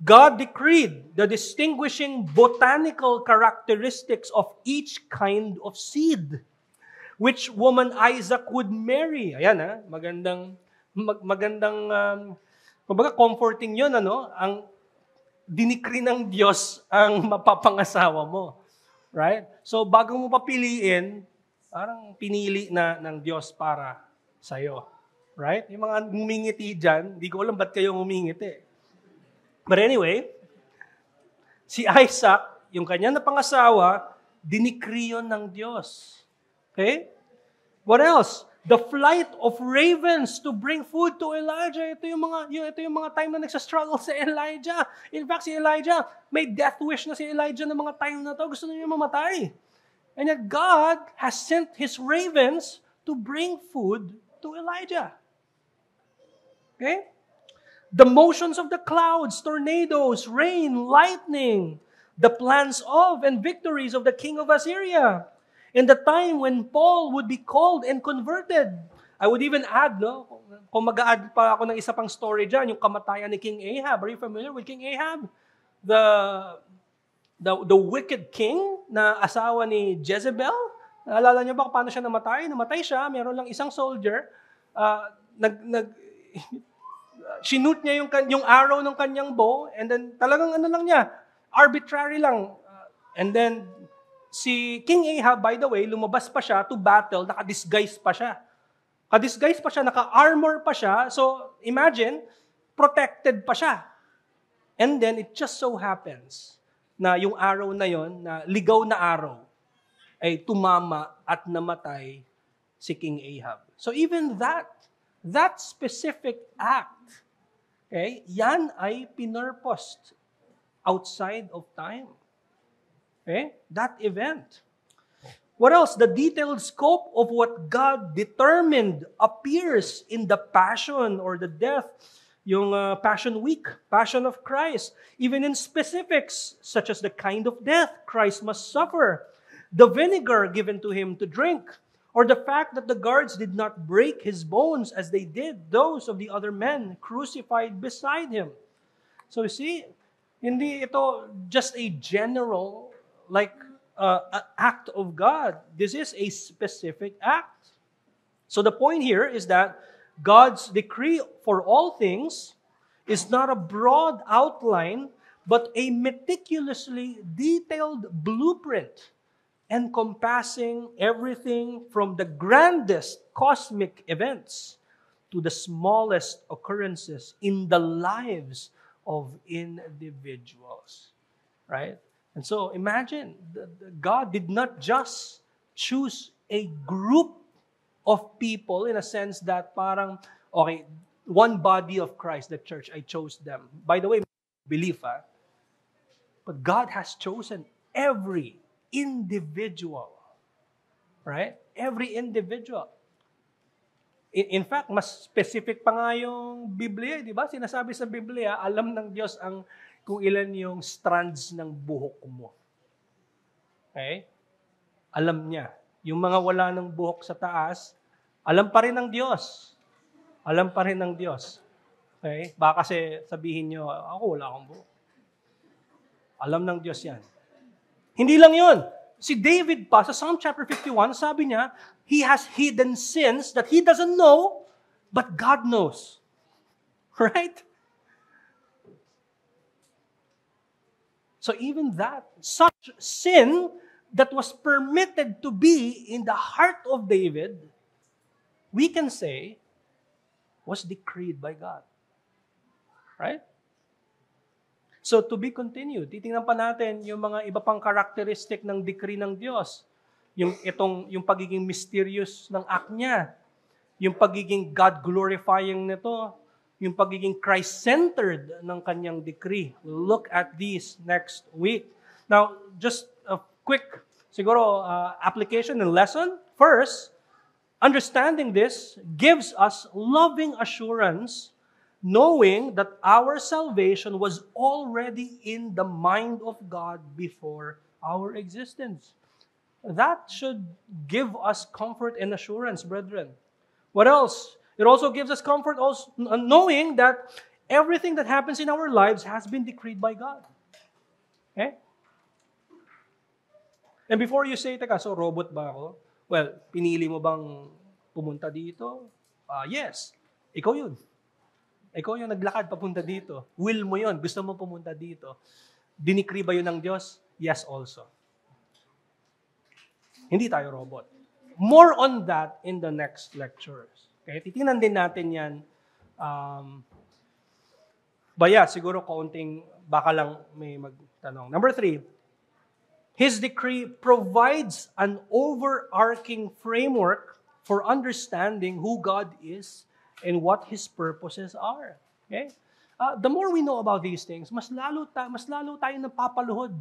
Speaker 1: God decreed the distinguishing botanical characteristics of each kind of seed, which woman Isaac would marry. Ayan magandang kumbaga comforting yun, ang dinikri ng Diyos ang mapapangasawa mo. Right? So bago mo papiliin, parang pinili na ng Diyos para sa'yo. Right? Yung mga ngumingiti dyan, di ko alam ba't kayo ngumingiti. But anyway, si Isaac, yung kanya na pangasawa, dinikri yun ng Diyos. Okay? What else? The flight of ravens to bring food to Elijah. Ito yung mga time na nagsastruggle si Elijah. In fact, si Elijah, may death wish na si Elijah ng mga time na to. Gusto niya mamatay. And yet God has sent His ravens to bring food to Elijah. Okay? The motions of the clouds, tornadoes, rain, lightning, the plans of and victories of the king of Assyria, in the time when Paul would be called and converted. I would even add, no, kung mag-add pa ako ng isa pang story dyan, yung kamatayan ni King Ahab. Are you familiar with King Ahab? The wicked king na asawa ni Jezebel. Naalala niyo ba kung paano siya namatay? Namatay siya, meron lang isang soldier, sinut niya yung arrow ng kanyang bow, and then talagang ano lang niya, arbitrary lang. And then, si King Ahab, by the way, lumabas pa siya to battle, naka-disguise pa siya. Naka-disguise pa siya, naka-armor pa siya. So, imagine, protected pa siya. And then, it just so happens na yung arrow na yon, na ligaw na arrow, ay tumama at namatay si King Ahab. So, even that specific act, okay, yan ay pinurposed outside of time. Okay? That event. What else? The detailed scope of what God determined appears in the passion or the death, yung Passion Week, Passion of Christ. Even in specifics, such as the kind of death Christ must suffer, the vinegar given to him to drink, or the fact that the guards did not break his bones as they did those of the other men crucified beside him. So you see, hindi ito just a general act of God. This is a specific act. So the point here is that God's decree for all things is not a broad outline, but a meticulously detailed blueprint encompassing everything from the grandest cosmic events to the smallest occurrences in the lives of individuals. Right? And so imagine, God did not just choose a group of people in a sense that parang, okay, one body of Christ, the church, I chose them. By the way, belief, but God has chosen every individual. Right? Every individual. In fact, mas specific pa nga yung Biblia, di ba? Sinasabi sa Biblia, alam ng Diyos kung ilan yung strands ng buhok mo. Okay? Alam niya. Yung mga wala ng buhok sa taas, alam pa rin ng Diyos. Alam pa rin ng Diyos. Okay? Baka kasi sabihin nyo, ako wala akong buhok. Alam ng Diyos yan. Hindi lang yun. Si David pa, sa Psalm chapter 51, sabi niya, he has hidden sins that he doesn't know, but God knows. Right? So even that, such sin that was permitted to be in the heart of David, we can say, was decreed by God. Right? So to be continued, titingnan pa natin yung mga iba pang characteristic ng decree ng Diyos. Yung pagiging mysterious ng act niya, yung pagiging God-glorifying nito, yung pagiging Christ-centered ng kanyang decree. We'll look at these next week. Now, just a quick, siguro, application and lesson. First, understanding this gives us loving assurance, knowing that our salvation was already in the mind of God before our existence. That should give us comfort and assurance, brethren. What else? It also gives us comfort also knowing that everything that happens in our lives has been decreed by God. Okay? And before you say, teka, so robot ba ako? Well, pinili mo bang pumunta dito? Yes. Ikaw yun. Ikaw yung naglakad papunta dito. Will mo yun. Gusto mo pumunta dito. Dinikri ba yun ng Diyos? Yes also. Hindi tayo robot. More on that in the next lectures. Okay? Titingnan din natin yan. Siguro kaunting, baka lang may magtanong. Number 3, His decree provides an overarching framework for understanding who God is and what His purposes are. Okay? The more we know about these things, mas lalo tayo napapaluhod.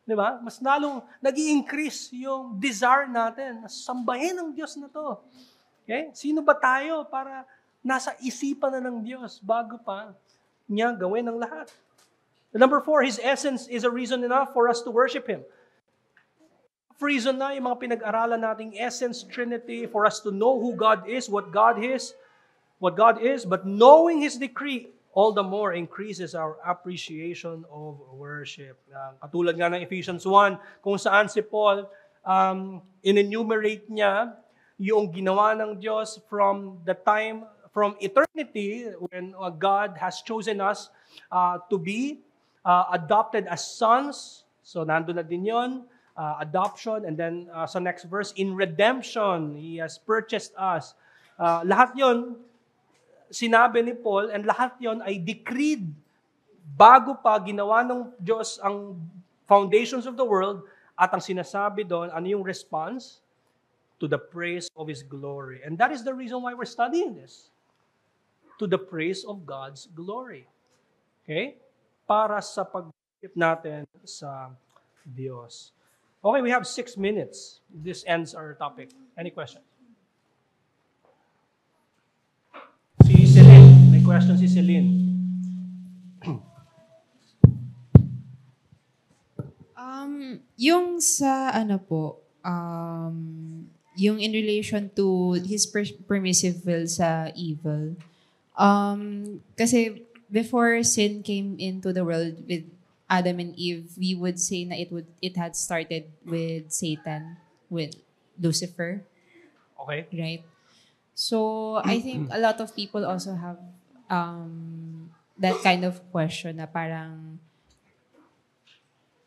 Speaker 1: Di ba? Mas lalong nag-i-increase yung desire natin na sambahin ang Diyos na to. Okay? Sino ba tayo para nasa isipan na ng Diyos bago pa niya gawin ang lahat? Number 4, His essence is a reason enough for us to worship Him. Reason na yung mga pinag-aralan nating essence, Trinity, for us to know who God is, what God is, but knowing His decree, all the more increases our appreciation of worship. Katulad nga ng Ephesians 1, kung saan si Paul, in-enumerate niya yung ginawa ng Diyos from eternity, when God has chosen us to be adopted as sons. So nandun na din yun. Adoption, and then sa next verse, in redemption, He has purchased us. Lahat yon sinabi ni Paul, and lahat yon ay decreed bago pa ginawa ng Diyos ang foundations of the world, at ang sinasabi doon, ano yung response? To the praise of His glory. And that is the reason why we're studying this. To the praise of God's glory. Okay? Para sa pag-worship natin sa Diyos. Okay, we have 6 minutes. This ends our topic. Any questions? Si Celine. May question si Celine.
Speaker 2: Yung sa yung in relation to His permissive will sa evil. Kasi before sin came into the world with Adam and Eve, we would say na it had started with Satan, with Lucifer.
Speaker 1: Okay.
Speaker 2: Right? So, I think a lot of people also have that kind of question na parang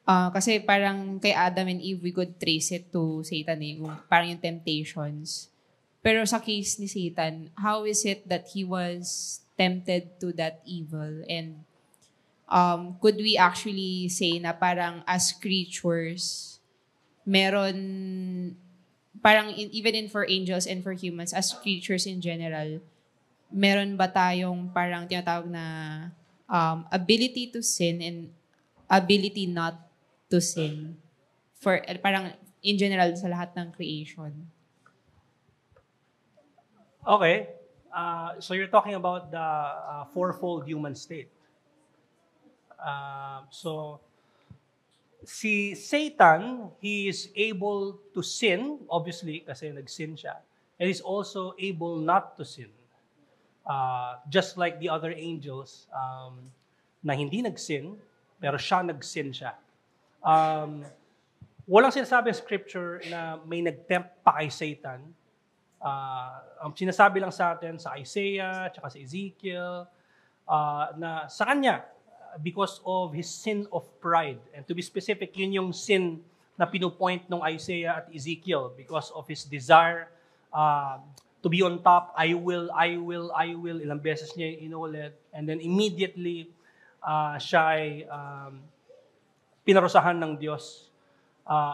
Speaker 2: kasi parang kay Adam and Eve, we could trace it to Satan parang yung temptations. Pero sa case ni Satan, how is it that he was tempted to that evil? And could we actually say na parang as creatures, meron, parang even for angels and for humans, as creatures in general, meron ba tayong parang tinatawag na ability to sin and ability not to sin? For parang in general sa lahat ng creation.
Speaker 1: Okay. So you're talking about the fourfold human state. So, si Satan, he is able to sin, obviously, kasi nag-sin siya. And he's also able not to sin. Just like the other angels na hindi nag-sin, pero siya nag-sin siya. Walang sinasabi sa Scripture na may nag-tempt pa kay Satan. Ang sinasabi lang sa atin sa Isaiah, tsaka sa Ezekiel, na sa kanya, because of his sin of pride. And to be specific, yun yung sin na pinupoint ng Isaiah at Ezekiel because of his desire to be on top. I will. Ilang beses niya inulit. And then immediately, siya ay pinarusahan ng Diyos.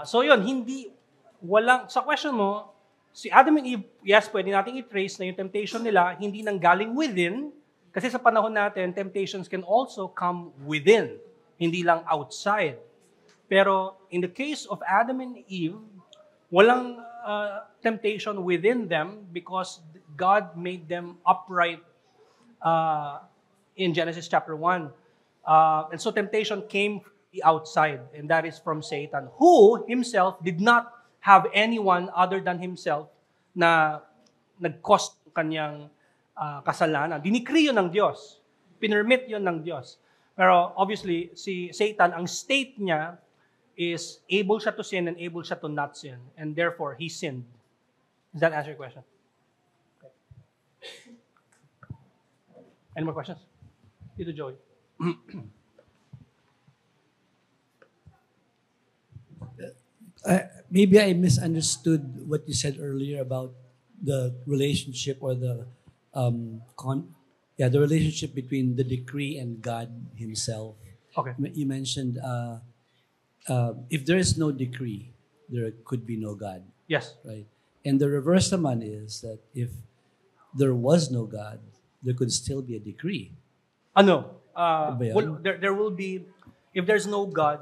Speaker 1: So yun, sa question mo, si Adam and Eve, yes, pwede natin i-trace na yung temptation nila, hindi nang galing within. Kasi sa panahon natin, temptations can also come within, hindi lang outside. Pero in the case of Adam and Eve, walang temptation within them because God made them upright in Genesis chapter 1. And so temptation came outside, and that is from Satan, who himself did not have anyone other than himself na nag-cause kanyang kasalanan. Dinikri yun ng Diyos. Pinermit yun ng Diyos. Pero obviously, si Satan, ang state niya is able siya to sin and able siya to not sin. And therefore, he sinned. Does that answer your question? Okay. Any more questions? Dito, Joey.
Speaker 3: Maybe I misunderstood what you said earlier about the relationship or the relationship between the decree and God Himself.
Speaker 1: Okay.
Speaker 3: You mentioned if there is no decree, there could be no God.
Speaker 1: Yes.
Speaker 3: Right. And the reverse naman is that if there was no God, there could still be a decree.
Speaker 1: Ano? There will be, if there's no God,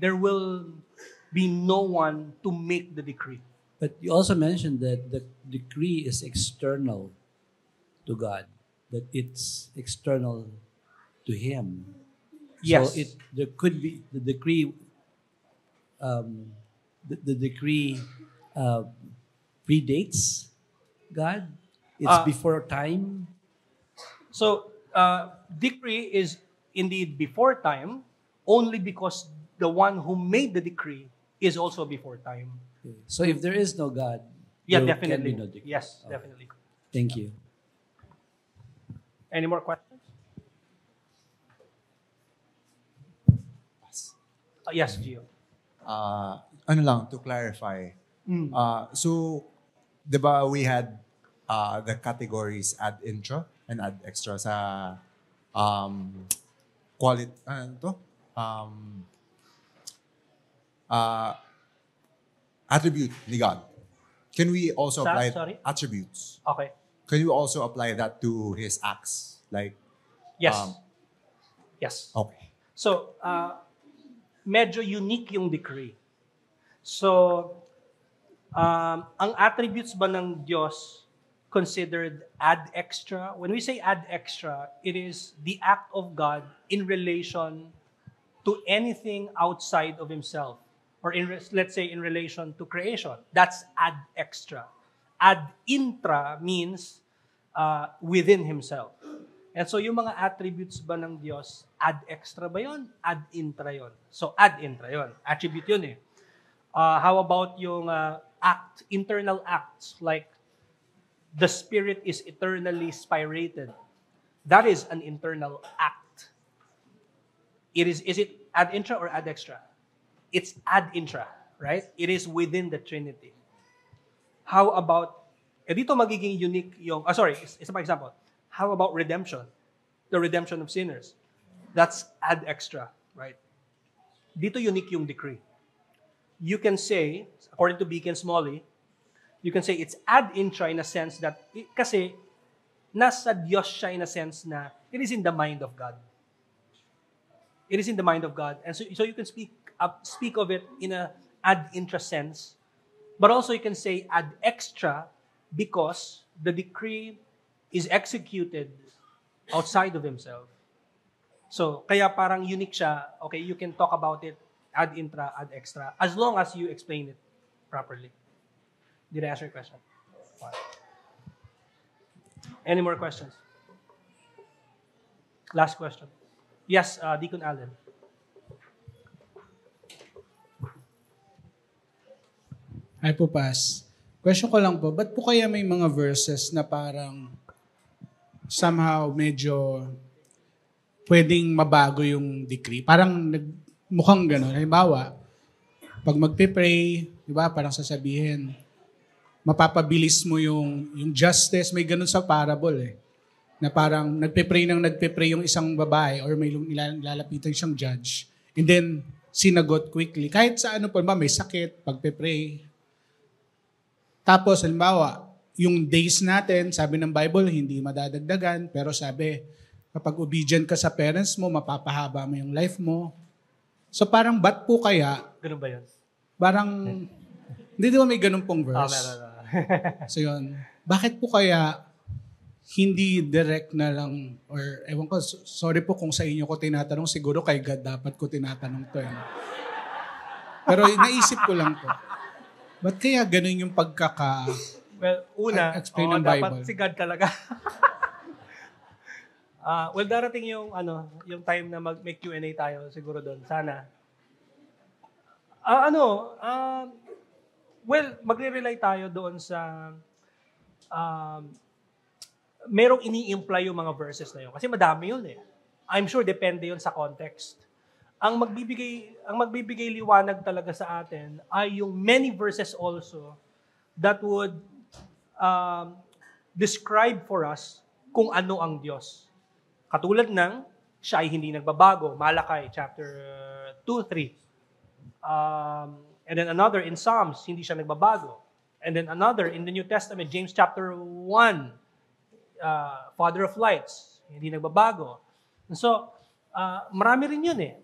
Speaker 1: there will be no one to make the decree.
Speaker 3: But you also mentioned that the decree is external to God, that it's external to Him.
Speaker 1: Yes.
Speaker 3: So there could be the decree. The decree predates God. It's
Speaker 1: Uh,
Speaker 3: before time.
Speaker 1: So, decree is indeed before time, only because the one who made the decree is also before time.
Speaker 3: So if there is no God,
Speaker 1: Yeah,
Speaker 3: there can
Speaker 1: definitely.
Speaker 3: be no decree.
Speaker 1: Yes,
Speaker 3: Okay.
Speaker 1: definitely.
Speaker 3: Thank you.
Speaker 1: Any more questions? Yes, Gio.
Speaker 4: Ano lang, to clarify. So, di ba we had the categories ad intra and ad extra sa ano to? Uh, attribute ni God. Can we also
Speaker 1: Sa-
Speaker 4: apply
Speaker 1: sorry?
Speaker 4: attributes?
Speaker 1: Okay.
Speaker 4: Can you also apply that to his acts? Like,
Speaker 1: Yes.
Speaker 4: Um,
Speaker 1: Yes.
Speaker 4: okay.
Speaker 1: So, medyo unique yung decree. So, ang attributes ba ng Diyos considered ad extra? When we say ad extra, it is the act of God in relation to anything outside of Himself. Or let's say in relation to creation. That's ad extra. Ad intra means within Himself. And so yung mga attributes ba ng Diyos, ad extra ba yun? Ad intra yun. So ad intra yun. Attribute yun eh. How about yung act, internal acts like the Spirit is eternally spirated? That is an internal act. Is it ad intra or ad extra? It's ad intra, right? It is within the Trinity. How about, dito magiging unique yung, isa pa example. How about redemption? The redemption of sinners. That's ad extra, right? Dito unique yung decree. You can say, according to Beacon Smalley, you can say it's ad intra in a sense that, kasi nasa Diyos siya in a sense na it is in the mind of God. It is in the mind of God. And so you can speak of it in a ad intra sense, but also you can say ad extra because the decree is executed outside of Himself. So, kaya parang unique siya. Okay, you can talk about it ad intra, ad extra, as long as you explain it properly. Did I answer your question? Fine. Any more questions? Last question. Yes, Deacon Allen.
Speaker 5: Hi po, Pas. Question ko lang po, ba't po kaya may mga verses na parang somehow medyo pwedeng mabago yung decree? Parang mukhang gano'n. Halimbawa, pag magpe-pray, di ba, parang sasabihin, mapapabilis mo yung justice. May gano'n sa parable eh. Na parang nagpe-pray yung isang babae or may lalapitan siyang judge. And then, sinagot quickly. Kahit sa ano po, may sakit, pagpe-pray. Tapos, halimbawa, yung days natin, sabi ng Bible, hindi madadagdagan. Pero sabi, kapag obedient ka sa parents mo, mapapahaba mo yung life mo. So parang ba't po kaya,
Speaker 1: Ganun ba yun?
Speaker 5: parang, hindi di ba may ganun pong verse?
Speaker 1: Meron.
Speaker 5: So yun, bakit po kaya hindi direct na lang, or ewan ko, sorry po kung sa inyo ko tinatanong, siguro kay God dapat ko tinatanong to. Eh. Pero naisip ko lang po, ba't kaya ganun yung
Speaker 1: Well, una,
Speaker 5: explain ng
Speaker 1: dapat
Speaker 5: Bible.
Speaker 1: si God talaga. Well, darating yung yung time na may Q&A tayo siguro doon. Sana. Well, magre-rely tayo doon sa merong ini-imply yung mga verses na yun. Kasi madami yun eh. I'm sure depende yun sa context. Ang magbibigay liwanag talaga sa atin ay yung many verses also that would describe for us kung ano ang Diyos. Katulad ng siya ay hindi nagbabago. Malakay, chapter 2, 3. And then another in Psalms, hindi siya nagbabago. And then another in the New Testament, James chapter 1, Father of Lights, hindi nagbabago. And so, marami rin yun eh.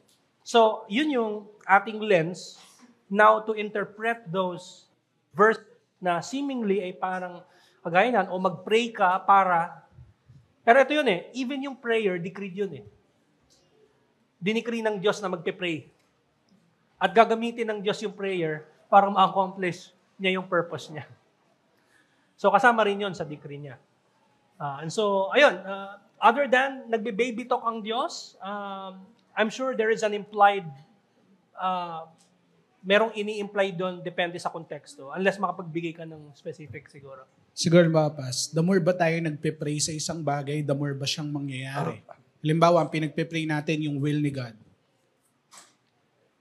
Speaker 1: So, yun yung ating lens now to interpret those verses na seemingly ay parang kagaya o mag-pray ka para. Pero ito yun eh, even yung prayer, decreed yun eh. dinikri ng Diyos na magpe-pray. At gagamitin ng Diyos yung prayer para ma-accomplish niya yung purpose niya. So kasama rin yon sa decree niya. And so, ayun, other than nagbe-baby talk ang Diyos, I'm sure there is an implied, merong ini-imply doon, depende sa konteksto. Unless makapagbigay ka ng specific siguro.
Speaker 5: Siguro ba, Pas, the more ba tayo nagpe-pray sa isang bagay, the more ba siyang mangyayari? Halimbawa, ang pinagpe-pray natin yung will ni God.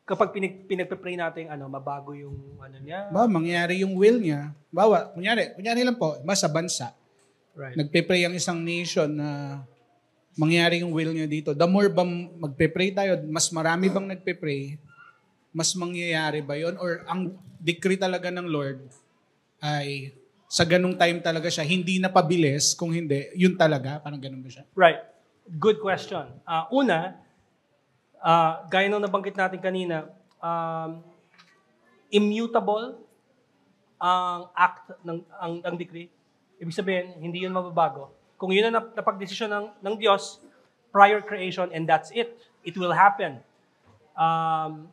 Speaker 1: Kapag pinagpe-pray natin, mabago yung niya.
Speaker 5: Mangyayari yung will niya. Kunyari lang po, sa bansa,
Speaker 1: Right.
Speaker 5: nagpe-pray ang isang nation na mangyayari yung will niya dito. The more ba magpe-pray tayo, mas marami bang nagpe-pray, mas mangyayari ba yon? Or ang decree talaga ng Lord ay sa ganung time talaga siya, hindi na pabilis, kung hindi, yun talaga, parang ganun ba siya?
Speaker 1: Right. Good question. Una, gaya nung nabanggit natin kanina, immutable ang act ang decree. Ibig sabihin, hindi yun mababago. Kung yun ang napagdesisyon ng Diyos, prior creation, and that's it. It will happen.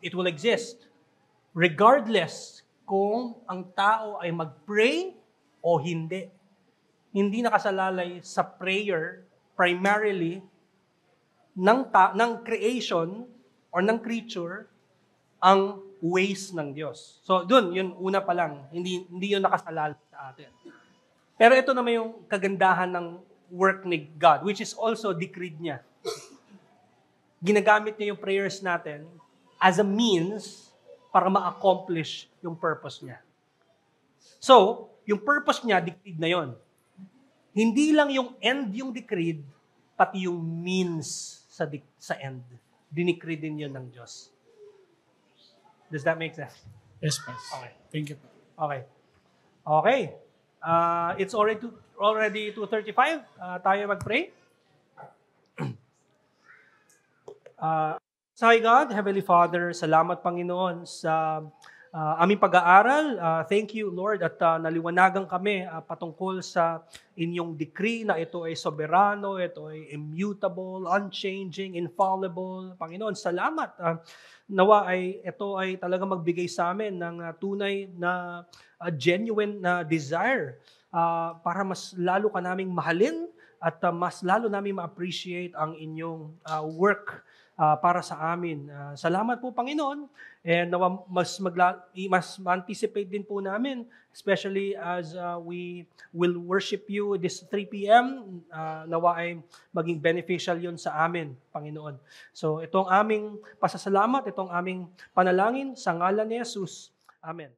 Speaker 1: It will exist. Regardless kung ang tao ay mag-pray o hindi. Hindi nakasalalay sa prayer primarily ng creation or ng creature ang ways ng Diyos. So, dun, yun una pa lang. Hindi yun nakasalalay sa atin. Pero ito naman yung kagandahan ng work ni God, which is also decreed niya. Ginagamit niya yung prayers natin as a means para ma-accomplish yung purpose niya. So, yung purpose niya, decreed na yon. Hindi lang yung end yung decreed, pati yung means sa end. Dinikreed din yun ng Diyos. Does that make sense?
Speaker 5: Yes, Pas.
Speaker 1: Okay.
Speaker 5: Thank you.
Speaker 1: Okay. Okay. It's already 2:35. Tayo mag-pray. Hi God, Heavenly Father, salamat Panginoon sa aming pag-aaral. Thank you Lord at naliwanagan kami patungkol sa inyong decree na ito ay soberano, ito ay immutable, unchanging, infallible. Panginoon, salamat. Nawa ay ito ay talagang magbigay sa amin ng tunay na genuine na desire para mas lalo ka naming mahalin at mas lalo namin ma-appreciate ang inyong work para sa amin. Salamat po, Panginoon. And nawa mas ma-anticipate din po namin, especially as we will worship you this 3 p.m. Nawa ay maging beneficial yun sa amin, Panginoon. So itong aming pasasalamat, itong aming panalangin sa ngalan ni Jesus. Amen.